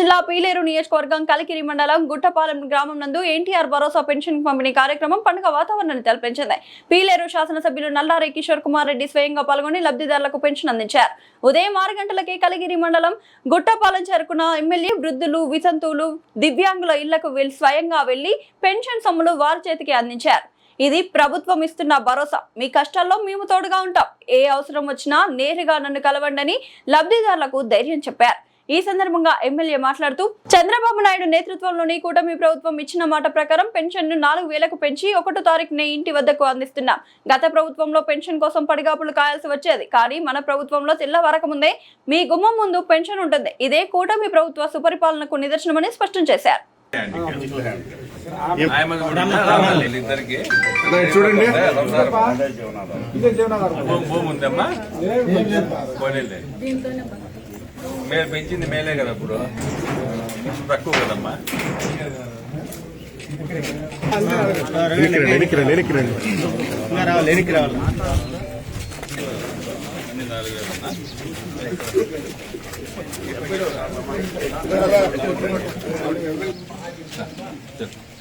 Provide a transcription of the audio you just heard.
జిల్లా పీలేరు నియోజకవర్గం కలికిరి మండలం గుట్టపాలెం గ్రామం నందు ఎన్టీఆర్ భరోసా పెన్షన్ పంపిణీ కార్యక్రమం పండుగ వాతావరణాన్ని తలపించింది. పీలేరు శాసనసభ్యులు నల్లారి కిషోర్ కుమార్ రెడ్డి స్వయంగా పాల్గొని లబ్ధిదారులకు పెన్షన్ అందించారు. ఉదయం 6 గంటలకే కలికిరి మండలం గుట్టపాలెం చేరుకున్న ఎమ్మెల్యే వృద్ధులు, వితంతువులు, దివ్యాంగుల ఇళ్లకు స్వయంగా వెళ్లి పెన్షన్ సొమ్ములు వారి చేతికి అందించారు. ఇది ప్రభుత్వం ఇస్తున్న భరోసా. మీ కష్టాల్లో మేము తోడుగా ఉంటాం. ఏ అవసరం వచ్చినా నేరుగా నన్ను కలవండని లబ్ధిదారులకు ధైర్యం చెప్పారు. ఈ సందర్భంగా ఎమ్మెల్యే మాట్లాడుతూ చంద్రబాబు నాయుడు నేతృత్వంలోని కూటమి ప్రభుత్వం ఇచ్చిన మాట ప్రకారం పెన్షన్ ను 4,000కు పెంచి 1వ తారీఖునే ఇంటి వద్దకు అందిస్తున్నాం. గత ప్రభుత్వంలో పెన్షన్ కోసం పడిగాపులు కాయాల్సి వచ్చేది. కానీ మన ప్రభుత్వంలో తెల్లవారకముందే మీ గుమ్మం ముందు పెన్షన్ ఉంటుంది. ఇదే కూటమి ప్రభుత్వ సుపరిపాలనకు నిదర్శనమని స్పష్టం చేశారు. మేలు పెంచింది మేలే కదా, ఇప్పుడు తక్కువ కదమ్మా. అన్ని 4,000